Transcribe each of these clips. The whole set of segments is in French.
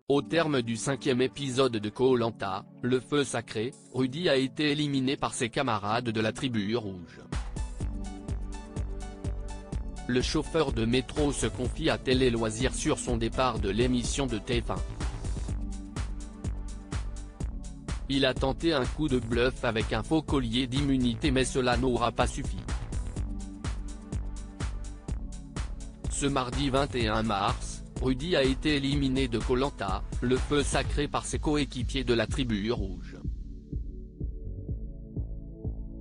Au terme du 5e épisode de Koh-Lanta, le feu sacré, Rudy a été éliminé par ses camarades de la tribu rouge. Le chauffeur de métro se confie à Télé Loisirs sur son départ de l'émission de TF1. Il a tenté un coup de bluff avec un faux collier d'immunité mais cela n'aura pas suffi. Ce mardi 21 mars, Rudy a été éliminé de Koh-Lanta, le feu sacré par ses coéquipiers de la tribu rouge.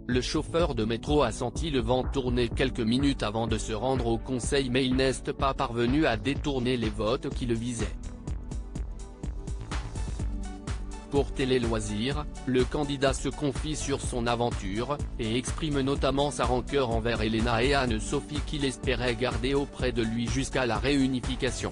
Le chauffeur de métro a senti le vent tourner quelques minutes avant de se rendre au conseil mais il n'est pas parvenu à détourner les votes qui le visaient. Pour Télé Loisirs, le candidat se confie sur son aventure, et exprime notamment sa rancœur envers Elena et Anne-Sophie qu'il espérait garder auprès de lui jusqu'à la réunification.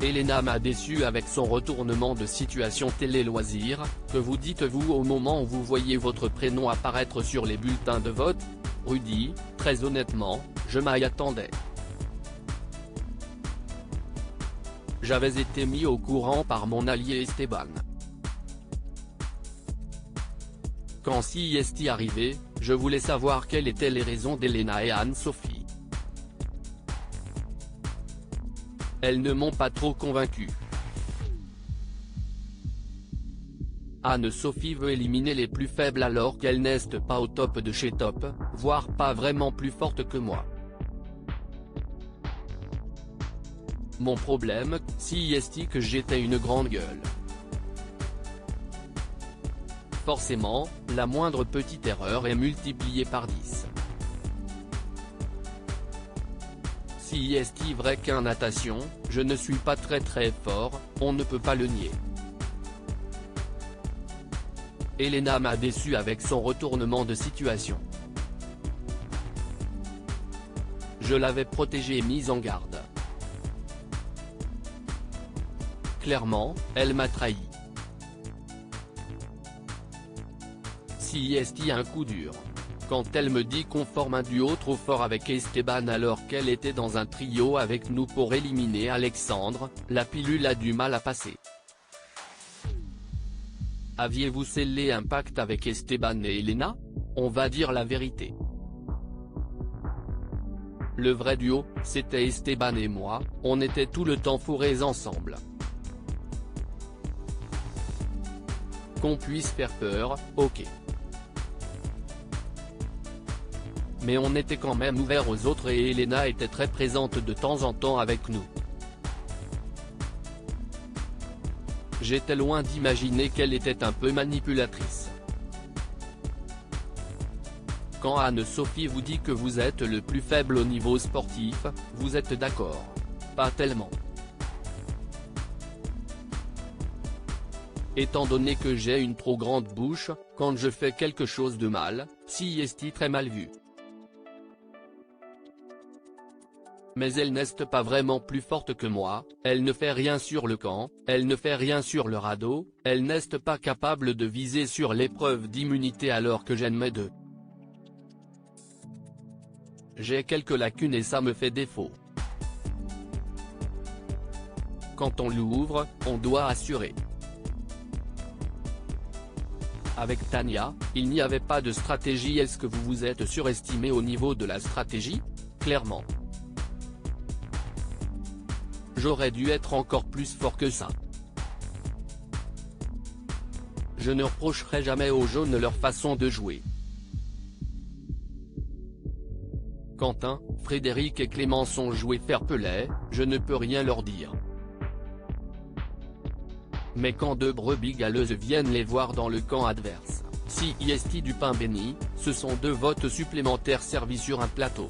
Elena m'a déçu avec son retournement de situation. Télé Loisirs, que vous dites-vous au moment où vous voyez votre prénom apparaître sur les bulletins de vote? Rudy, très honnêtement, je m'y attendais. J'avais été mis au courant par mon allié Esteban. Quand CIST arrivait, je voulais savoir quelles étaient les raisons d'Elena et Anne-Sophie. Elles ne m'ont pas trop convaincu. Anne-Sophie veut éliminer les plus faibles alors qu'elle n'est pas au top de chez top, voire pas vraiment plus forte que moi. Mon problème, CIST, que j'étais une grande gueule. Forcément, la moindre petite erreur est multipliée par 10. CIST vrai qu'en natation, je ne suis pas très fort, on ne peut pas le nier. Elena m'a déçu avec son retournement de situation. Je l'avais protégée et mise en garde. Clairement, elle m'a trahi. CIST un coup dur. Quand elle me dit qu'on forme un duo trop fort avec Esteban alors qu'elle était dans un trio avec nous pour éliminer Alexandre, la pilule a du mal à passer. Aviez-vous scellé un pacte avec Esteban et Elena? On va dire la vérité. Le vrai duo, c'était Esteban et moi, on était tout le temps fourrés ensemble. Qu'on puisse faire peur, ok. Mais on était quand même ouvert aux autres et Elena était très présente de temps en temps avec nous. J'étais loin d'imaginer qu'elle était un peu manipulatrice. Quand Anne-Sophie vous dit que vous êtes le plus faible au niveau sportif, vous êtes d'accord? Pas tellement. Étant donné que j'ai une trop grande bouche, quand je fais quelque chose de mal, CIST très mal vu. Mais elle n'est pas vraiment plus forte que moi, elle ne fait rien sur le camp, elle ne fait rien sur le radeau, elle n'est pas capable de viser sur l'épreuve d'immunité alors que j'en mets deux. J'ai quelques lacunes et ça me fait défaut. Quand on l'ouvre, on doit assurer. Avec Tania, il n'y avait pas de stratégie. Est-ce que vous vous êtes surestimé au niveau de la stratégie? Clairement. J'aurais dû être encore plus fort que ça. Je ne reprocherai jamais aux jaunes leur façon de jouer. Quentin, Frédéric et Clémence ont joué fair-play, je ne peux rien leur dire. Mais quand deux brebis galeuses viennent les voir dans le camp adverse, CIST du pain béni, ce sont deux votes supplémentaires servis sur un plateau.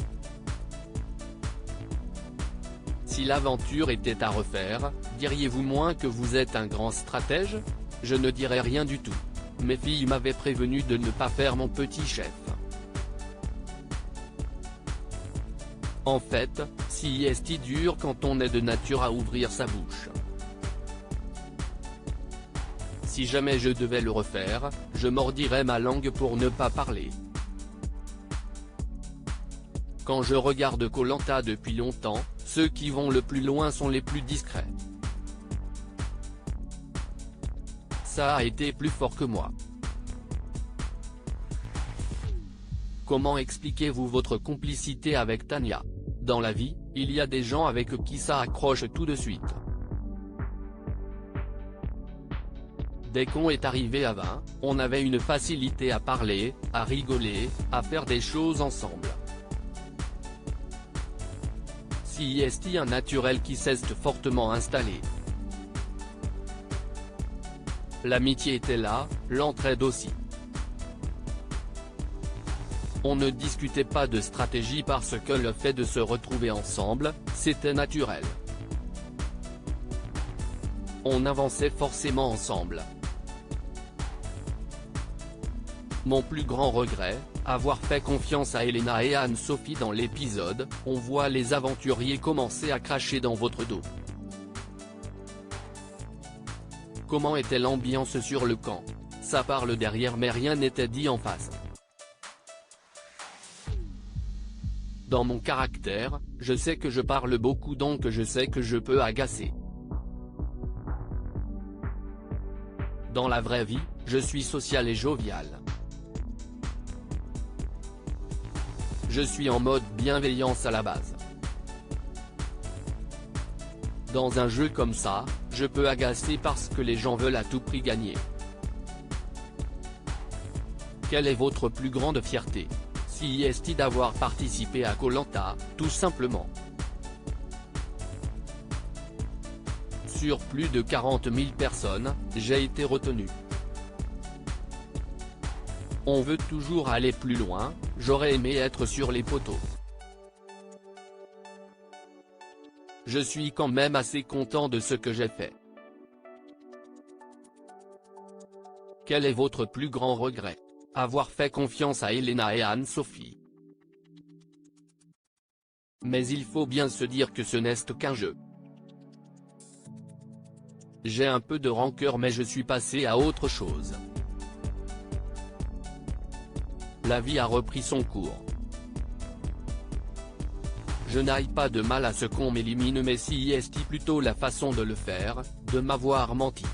Si l'aventure était à refaire, diriez-vous moins que vous êtes un grand stratège? Je ne dirais rien du tout. Mes filles m'avaient prévenu de ne pas faire mon petit chef. En fait, CIST dure quand on est de nature à ouvrir sa bouche. Si jamais je devais le refaire, je mordirais ma langue pour ne pas parler. Quand je regarde Koh-Lanta depuis longtemps, Ceux qui vont le plus loin sont les plus discrets. Ça a été plus fort que moi. Comment expliquez-vous votre complicité avec Tania? Dans la vie, il y a des gens avec qui ça accroche tout de suite. Dès qu'on est arrivé à 20, on avait une facilité à parler, à rigoler, à faire des choses ensemble. Si est un naturel qui s'est fortement installé. L'amitié était là, l'entraide aussi. On ne discutait pas de stratégie parce que le fait de se retrouver ensemble, c'était naturel. On avançait forcément ensemble. Mon plus grand regret, avoir fait confiance à Elena et Anne-Sophie dans l'épisode, on voit les aventuriers commencer à cracher dans votre dos. Comment était l'ambiance sur le camp? Ça parle derrière mais rien n'était dit en face. Dans mon caractère, je sais que je parle beaucoup donc je sais que je peux agacer. Dans la vraie vie, je suis social et jovial. Je suis en mode bienveillance à la base. Dans un jeu comme ça, je peux agacer parce que les gens veulent à tout prix gagner. Quelle est votre plus grande fierté? Si est d'avoir participé à Koh-Lanta, tout simplement. Sur plus de 40 000 personnes, j'ai été retenu. On veut toujours aller plus loin, j'aurais aimé être sur les poteaux. Je suis quand même assez content de ce que j'ai fait. Quel est votre plus grand regret? Avoir fait confiance à Elena et Anne-Sophie. Mais il faut bien se dire que ce n'est qu'un jeu. J'ai un peu de rancœur mais je suis passé à autre chose. La vie a repris son cours. Je n'aille pas de mal à ce qu'on m'élimine mais si est plutôt la façon de le faire, de m'avoir menti.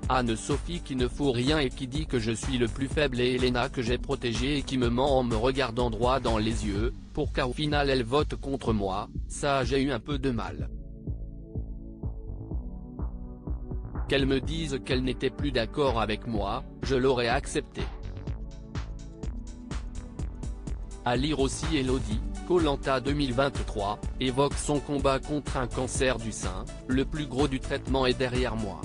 Anne-Sophie qui ne fout rien et qui dit que je suis le plus faible et Elena que j'ai protégée et qui me ment en me regardant droit dans les yeux, pour qu'au final elle vote contre moi, ça j'ai eu un peu de mal. Qu'elle me dise qu'elle n'était plus d'accord avec moi, je l'aurais accepté. À lire aussi Elodie, Koh-Lanta 2023, évoque son combat contre un cancer du sein, le plus gros du traitement est derrière moi.